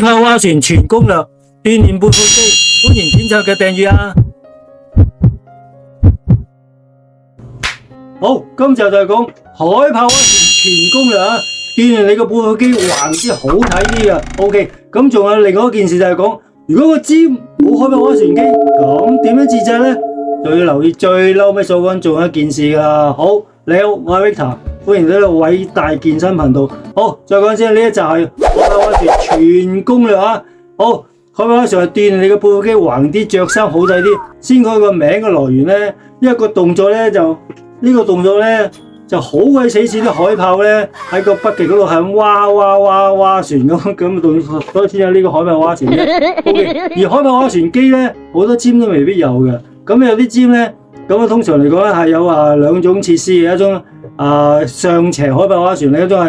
炮划船全攻略，鍛鍊背腹肌，歡迎點讚嘅訂閱啊！好，今集就係講海炮划船全攻略啊，鍛鍊你個背腹肌橫啲好睇啲啊。OK， 咁仲有另外一件事就係講，如果個尖冇海炮划船機，咁點樣自製呢？就要留意最嬲尾所講仲有一件事㗎。好，你好，我係 Victor， 歡迎嚟到偉大健身頻道。好，再講先，呢一集係海炮划船全攻略啊。好，海炮划船係鍛鍊你個背腹肌橫啲，着衫好睇啲。先講個名嘅來源呢，一個動作呢就。呢個動作咧就好鬼死似啲海豹咧喺個北極嗰度係咁划船咁嘅動作，所以先有呢個海豹划船嘅。而海豹划船機咧好多尖都未必有嘅，咁有啲尖咧咁通常嚟講咧係有兩種設施嘅，一種上斜海豹划船，另一種係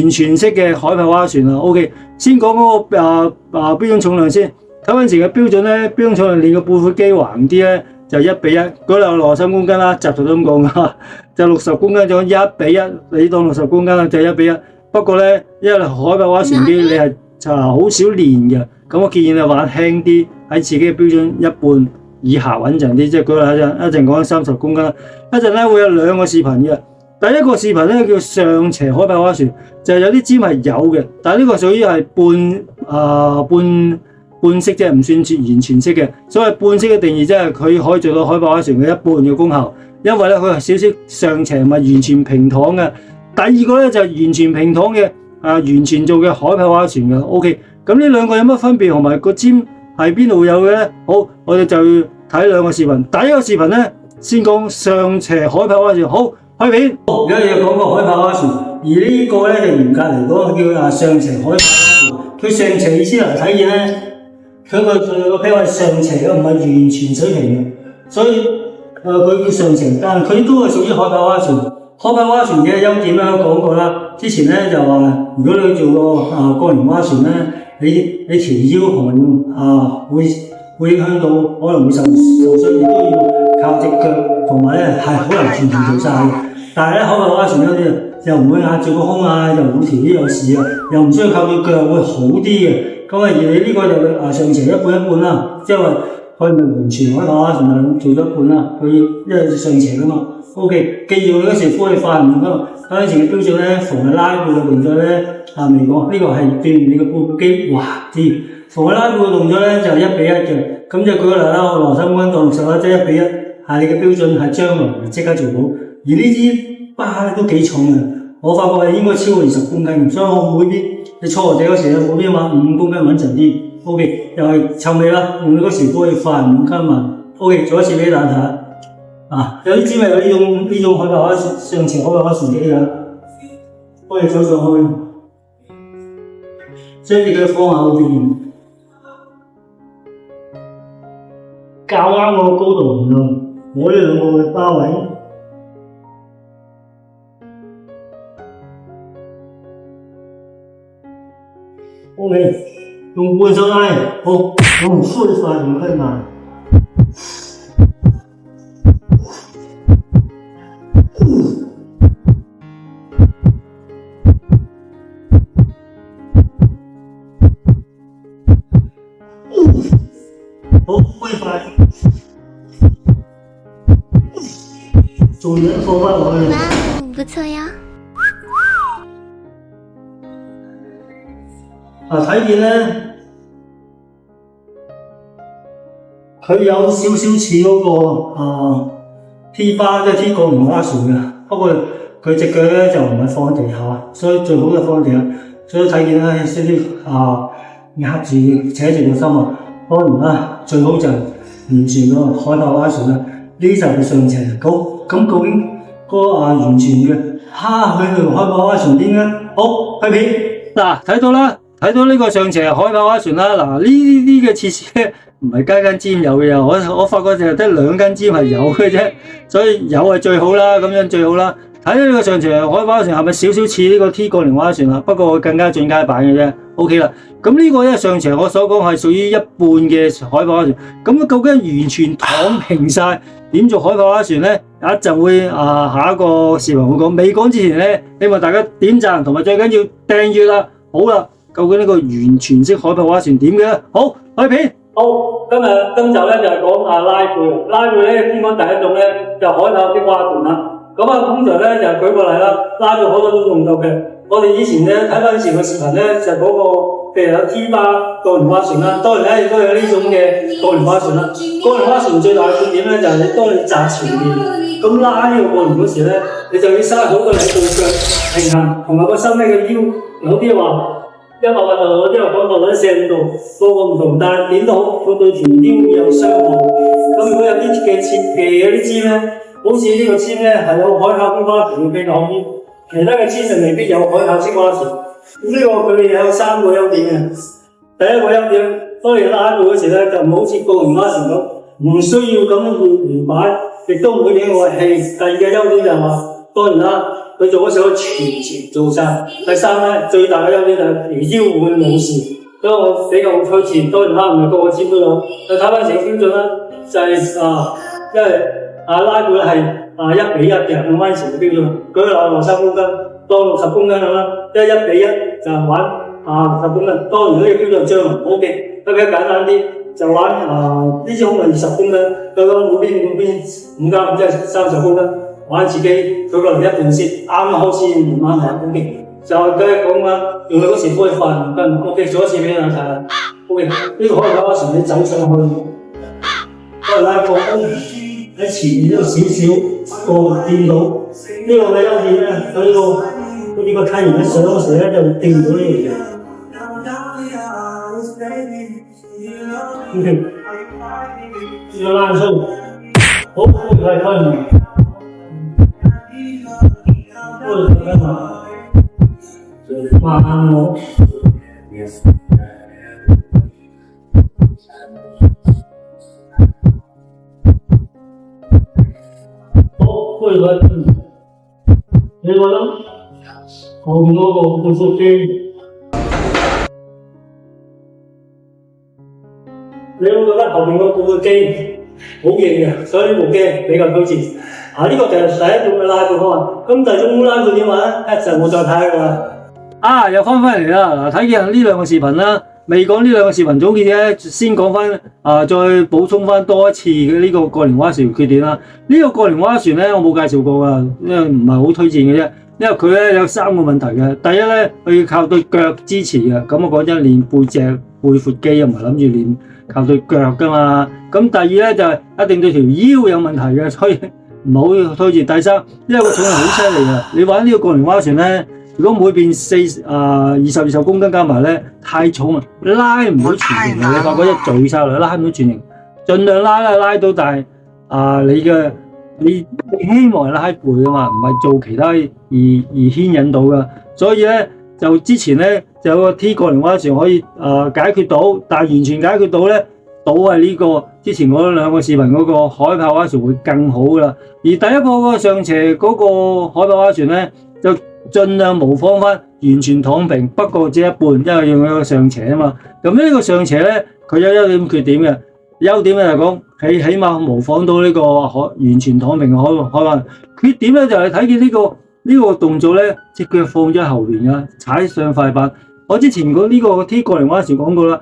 完全式嘅海豹划船啊。OK， 先講嗰個標準重量先。睇嗰陣時嘅標準咧，標準重量練個背腹肌橫啲咧。就1比1，嗰兩60公斤啦，集都咁講噶，就60公斤就1比1，你當60公斤啦，就1比1。不過咧，因為海豹划船機你係好少練嘅，咁我建議你玩輕啲，喺自己嘅標準一半以下穩陣啲。即係舉例一陣講30公斤啦，一陣咧會有兩個視頻嘅。第一個視頻咧叫上斜海豹划船，就係有啲尖係有嘅，但係呢個屬於係半式啫，唔算完全式嘅。所謂半式嘅定義即係佢可以做到海豹划船嘅一半嘅功效，因為咧佢係少少上斜，唔係完全平躺嘅。第二個咧就係完全平躺嘅，完全做嘅海豹划船嘅。OK， 咁呢兩個有乜分別，同埋個尖係邊度有嘅咧？好，我哋就要睇兩個視頻。第一個視頻咧先講上斜海豹划船。好，開片。而家要講個海豹划船，而呢個咧就嚴格嚟講叫上斜海豹划船。佢上斜意思嚟睇見咧。佢個屁係上斜嘅，唔係完全水平嘅，所以佢叫上斜，但係佢都係屬於海豹划船。海豹划船嘅優點咧講過啦，之前咧就話，如果你做個過型划船咧，你條腰同會影響到，可能會受傷，亦都要靠隻腳，同埋咧係好難全做晒嘅。但係咧海豹划船嗰啲又唔會壓住個胸又冇條腰有事又唔需要靠對腳，會好啲嘅。咁而你呢個就上斜一半一半啦，即係話佢唔係完全海豹划船做咗一半啦，佢因為上斜噶嘛。OK， 記住嗰時呼氣快唔得，嗰陣時嘅標準咧，逢係拉背嘅動作咧，未講呢個係鍛鍊你嘅背腹肌橫啲。逢係拉背嘅動作咧就1比1嘅，咁就舉個例啦，我60公斤當60啦，即係1比1，你嘅標準係將來即刻做到。而呢支巴咧都幾重嘅，我發覺係應該超過20公斤，所以我每邊你坐地嗰時每邊話5公斤穩陣啲。OK， 又係臭味啦，用你嗰時呼氣快5斤慢。OK， 做一次俾大家睇下。有啲尖咪有呢種海豹划船上斜海豹划船機嘅，可以走上去，將隻腳放下後邊，較啱我高度唔同，我呢兩個嘅包圍。OK， 用半手拉，好，用呼氣快5斤慢。好，呼氣快，做完放翻落去。不錯呀。睇見咧，佢有少少似嗰個T 巴，即係 T 過型划船嘅，不過佢隻腳咧就唔係放喺地下，所以最好就放喺地下。所以睇見咧有少少壓住扯住個心可能最好就完全個海豹划船啦。呢就係上斜。好，咁究竟個完全嘅佢同海豹划船點咧？好，開片。睇到啦。睇到呢個上斜海豹划船啦，呢啲嘅設施咧唔係間尖有嘅，我發覺就係得2間尖係有嘅啫，所以有係最好啦，咁樣最好啦。睇到呢個上斜海豹划船係咪少少似呢個 T 過型划船啦？不過更加進階版嘅啫。OK 啦，咁呢個咧上斜我所講係屬於一半嘅海豹划船，咁究竟完全躺平晒點做海豹划船咧？一陣會下一個視頻會講，未講之前咧，希望大家點讚同埋最緊要訂閱啦。好啦。究竟呢個完全式海豹划船點嘅？好，開片。好，今集咧就係講拉背，拉背咧先講第一種咧就海豹式划船啦。咁通常咧就舉個例啦，拉背好多種用途嘅。我哋以前咧睇翻以前嘅視頻咧，就嗰個譬如有 T 巴過年划船啦，當然咧亦都有呢種嘅過年划船啦。過年划船最大嘅重點咧就係你當你紮前面，咁拉呢個過年嗰時咧，你就要嘥好多力度腳平衡，同埋個身體嘅腰。有啲話100度，有啲話講到45度，個個唔同，但係點都好，佢對條腰會有傷害。咁如果有啲嘅設備有啲尖咧，好似呢個尖咧係有海豹式划船嘅比較好啲。其他嘅尖就未必有海豹式划船，呢個佢有3個優點嘅。第一個優點，當你拉背嗰時咧，就唔好似過年划船咁，唔需要咁樣搖擺，亦都唔會影我氣。第二個優點就係話，當然啦，佢做嗰時可以全程做晒。第三咧，最大嘅優點就係條腰會冇事，所以我比較推薦。當然啦，唔係個個尖都有，你睇翻成標準啦，就係因為拉背係1比1嘅，按翻前嘅標準。舉個例，60公斤當60公斤咁啦，1比1就玩60公斤。當然呢個標準將來 OK， 比較簡單啲就玩呢支空係20公斤，對方每邊5加5即係30公斤，玩自己舉個例1半先，啱開始慢慢嚟 OK。就繼續講啦，用你嗰時可以快5斤 OK， 做一次俾你睇下 OK。呢個可以划船你走上去，可以拉個喺前面有少少個掂到呢個嘅優點咧，佢呢個好似個梯形一上嗰時咧就掂到呢樣嘢。OK， 呢個拉粗，好，係開門，慢落。開咗你覺得後面嗰個固縮機，你會覺得後面嗰個固縮機好型嘅，所以呢部機比較推薦。呢個就係第一種嘅拉背方案。咁第二種拉背點玩咧？一陣我再睇㗎。又翻嚟啦！嗱，睇見呢兩個視頻啦。未講呢兩個視頻總結咧，先講翻再補充翻多一次嘅呢個過年划船缺點啦。呢個過年划船咧，我冇介紹過㗎，因為唔係好推薦嘅啫。因為佢咧有3個問題嘅。第一咧，佢要靠對腳支持嘅。咁我講真，練背脊背闊肌又唔係諗住練靠對腳㗎嘛。咁第二咧就係一定對條腰有問題嘅，所以唔好推薦。第三，因為個重量好犀利嘅，你玩呢個過年划船咧。如果每邊20公斤加埋咧，太重啊，拉唔到全形嘅。你發覺一聚晒落拉唔到全形，盡量拉到，但係你希望拉背啊嘛，唔係做其他而牽引到噶。所以咧就之前咧就有個 T 過年划船可以解決到，但係完全解決到咧，倒係呢個之前嗰兩個視頻嗰個海豹划船會更好噶啦。而第一個上斜嗰個海豹划船咧就盡量模仿翻完全躺平，不過只一半，因為用一個上斜啊嘛。咁呢個上斜咧，佢有優點缺點嘅。優點咧就講起碼模仿到呢個完全躺平嘅海豹。缺點咧就係睇見呢個動作咧，隻腳放咗喺後邊啊，踩上塊板。我之前呢個 T 過年划船講過啦，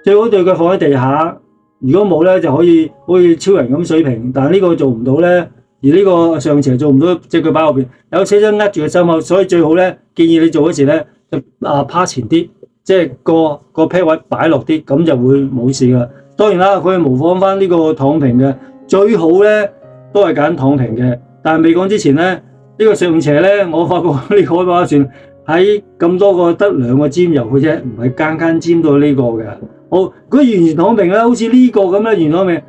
最好對腳放喺地下。如果冇咧，就可以好似超人咁水平，但係呢個做唔到咧。而呢個上斜做唔到，隻腳擺後邊，有車身握住個心口，所以最好咧建議你做嗰時咧就趴前啲，即係個 pad 位擺落啲，咁就會冇事噶。當然啦，佢係模仿翻呢個躺平嘅，最好咧都係揀躺平嘅。但係未講之前咧，呢個上斜咧，我發覺呢個海豹划船喺咁多個得2個尖油嘅啫，唔係間尖到呢個嘅。好，如果完全躺平咧，好似呢個咁咧，完全躺平。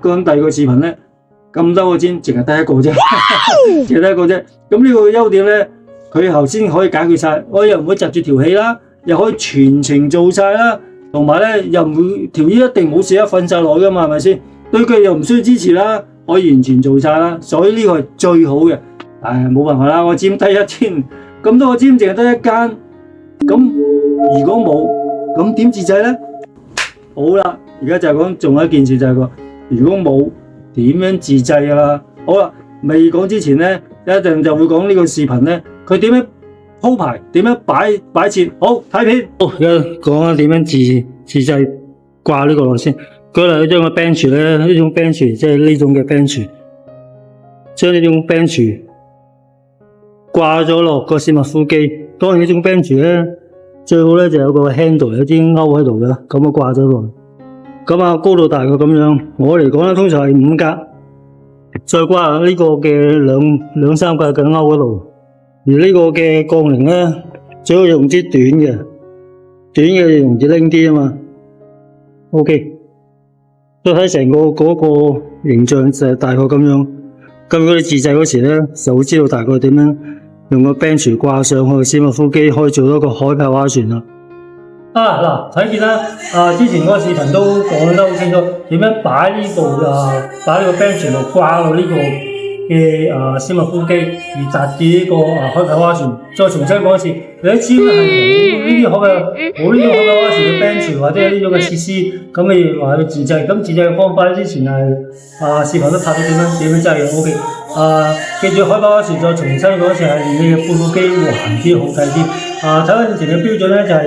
講第二個視頻咧。咁多個尖，淨係得一個啫，淨係得一個啫。咁呢個優點咧，佢頭先可以解決晒，我又唔會窒住條氣啦，又可以全程做晒啦，同埋咧又唔會條腰一定冇事一瞓晒落噶嘛，係咪先？對腳又唔需要支持啦，可以完全做晒啦，所以呢個係最好嘅。冇辦法啦，我尖低一尖，咁多個尖淨係得一間，咁如果冇，咁點自制咧？好啦，而家就係講仲有一件事就係個，如果冇。點樣自製㗎啦？好啦，未講之前咧，一陣就會講呢個視頻咧，佢點樣鋪排，點樣擺設。好，睇片。好，而家講下點樣自製掛呢個落先。舉例一張嘅 bench 咧，呢種 bench 即係呢種嘅 bench， 將呢種 bench 掛咗落個攝麥呼機。當然呢種 bench 咧，最好咧就有個 handle 有支勾喺度嘅，咁啊掛咗落去。咁啊高度大概咁樣，我嚟講咧通常係5格，再掛呢個嘅兩三格嘅勾嗰度。而呢個嘅槓鈴咧，最好用支短嘅容易拎啲啊嘛。OK， 都睇成個嗰個形象就係大概咁樣。咁如果你自製嗰時咧，就會知道大概點樣用個 bench 掛上去攝麥呼機，可以做到一個海豹划船啦。嗱，睇見啦，之前嗰個視頻都講得好清楚，點樣擺呢個 bench 度掛到呢個嘅攝麥呼機，而達至呢個海豹划船。再重新講一次，你啲尖係冇呢啲海豹划船嘅 bench 或者呢種嘅設施，咁你話要自製，咁自製嘅方法之前係視頻都拍到點樣製嘅 OK。記住海豹划船再重新講一次係你嘅背負機橫啲好睇啲。睇翻以前嘅標準咧就係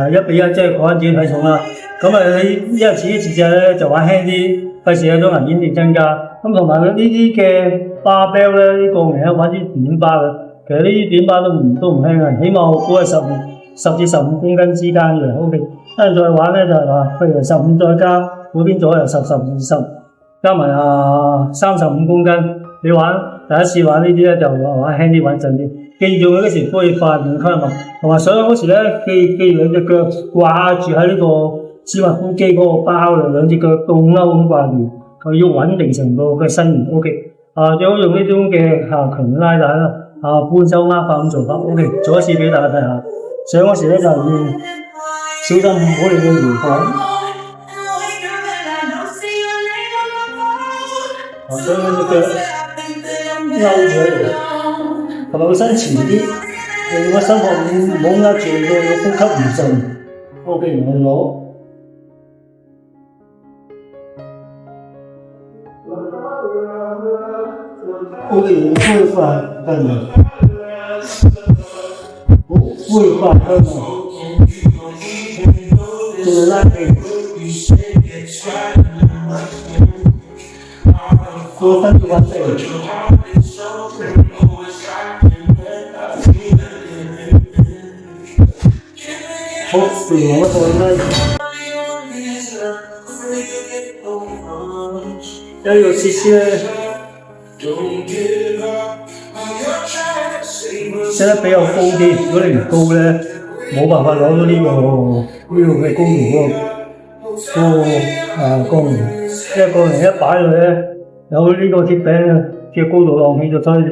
1比1，即係講翻自己體重啦。咁你因為自己自製咧就玩輕啲，費事有種危險性增加。咁同埋呢啲嘅 barbell 咧，呢個槓鈴玩啲短巴嘅，其實呢啲短巴都唔輕嘅，起碼我估係10至15公斤之間嘅。OK， 跟住再玩咧就係話，譬如15再加嗰邊左右10、20，加埋35公斤。你第一次玩呢啲咧就玩輕啲穩陣啲。記住嗰時可以快門吸嘛，同埋上嗰時咧，記住兩隻腳掛住喺呢個攝麥呼機嗰個包度，兩隻腳戙勾咁掛住，佢要穩定成個嘅身形。OK， 最好用呢種嘅強拉帶啦，半收握法咁做法。OK， 做一次俾大家睇下。上嗰時咧就要小心唔好令佢搖晃。將嗰隻腳勾住喺度。同埋個身前啲，令個心臟唔好握住，令到個呼吸唔順。OK， 我攞。OK， 恢復翻嚟。好，恢復翻嚟。做拉氣。個身要穩定。好，我再拉。呢個設施咧寫得比較高啲，如果你唔高咧，冇辦法攞到呢個嘅高度功能。因為槓鈴一擺落去咧，有呢個鐵餅嘅高度浪起就可以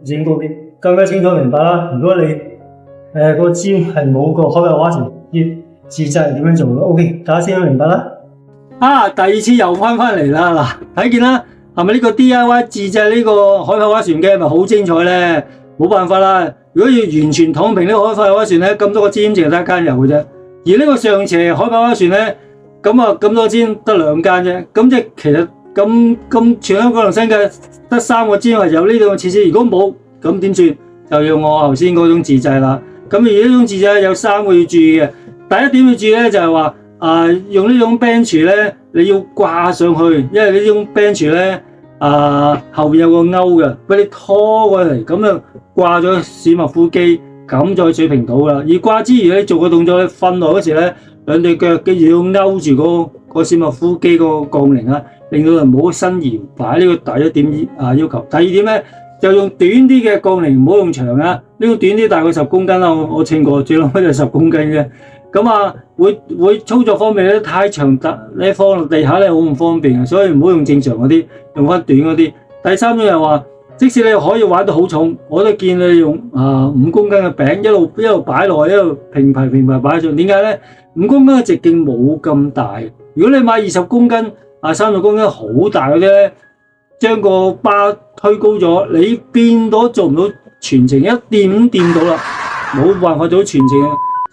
整高啲，更加清楚明白啦。如果你個尖係冇個海豹划船，要自製點樣做咯 ？OK， 大家先明白啦。第二次又翻嚟啦，嗱，睇見啦，係咪呢個 DIY 自製呢個海豹划船嘅咪好精彩咧？冇辦法啦，如果要完全躺平呢個海豹划船咧，咁多個尖淨係得一間油嘅啫。而呢個上斜海豹划船咧，咁多尖得2間啫，咁即係其實咁全香港同新界得3個尖係有呢種設施，如果冇咁點算？就要我頭先嗰種自製啦。咁而呢種自製有3個要注意嘅。第一點要注意咧就係話用呢種 bench 咧，你要掛上去，因為呢種 bench 咧後邊有個勾嘅，俾你拖過嚟，咁就掛咗攝麥呼機，咁再水平到啦。而掛之餘咧，做個動作咧，瞓落嗰時咧，兩對腳記住要勾住個攝麥呼機個槓鈴啊，令到人唔好身搖擺。呢個第一點要求。第二點咧，就用短啲嘅槓鈴，唔好用長啊。呢個短啲大概10公斤啦，我稱過，最撚就10公斤嘅。咁會操作方面咧太長，你放落地下咧好唔方便，所以唔好用正常嗰啲，用翻短嗰啲。第三種又話，即使你可以玩到好重，我都建議你用5公斤嘅餅一路擺落去，一路平排擺上。點解咧？5公斤嘅直徑冇咁大，如果你買20公斤30公斤好大嗰啲咧，將個巴推高咗，你變到做唔到全程，一掂到啦，冇辦法做全程。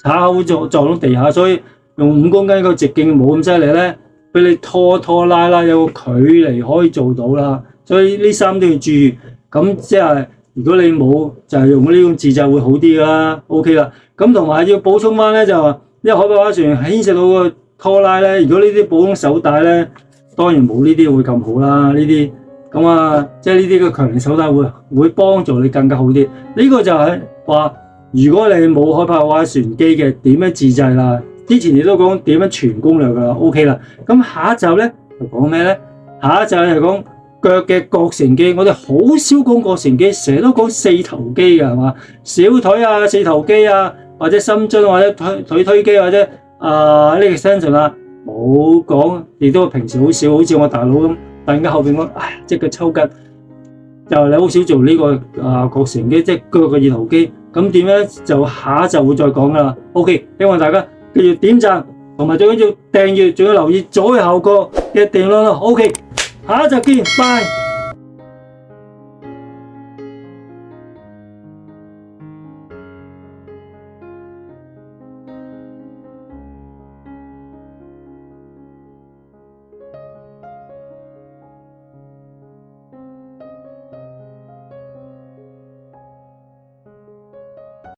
炒口撞到地下，所以用5公斤個直徑冇咁犀利咧，俾你拖拉有個距離可以做到啦。所以呢3都要注意。咁即係如果你冇就係用呢種自製會好啲啦 ，OK 啦。咁同埋要補充翻咧就話，因為海豹划船牽涉到個拖拉咧，如果呢啲普通手帶咧，當然冇呢啲會咁好啦。呢啲咁啊，即係呢啲嘅強力手帶會幫助你更加好啲。呢個就係話，如果你冇海豹划船機嘅點樣自製啦，之前你都講點樣全攻略噶啦 ，OK 啦。咁下一集咧就講咩咧？下一集係講腳嘅腘繩機，我哋好少講腘繩機，成日都講四頭肌嘅係嘛？小腿啊、四頭肌啊，或者深蹲或者腿推肌或者呢個 extension 啊，冇講，亦都平時好少，好似我大佬咁，突然間後邊講，唉，隻腳抽筋，就你好少做呢個腘繩機，即係腳嘅二頭肌。咁點樣就下一集會再講噶啦。OK， 希望大家繼續點讚，同埋最緊要訂閱，仲要留意左右後角嘅訂閱咯。OK。下一集見，拜。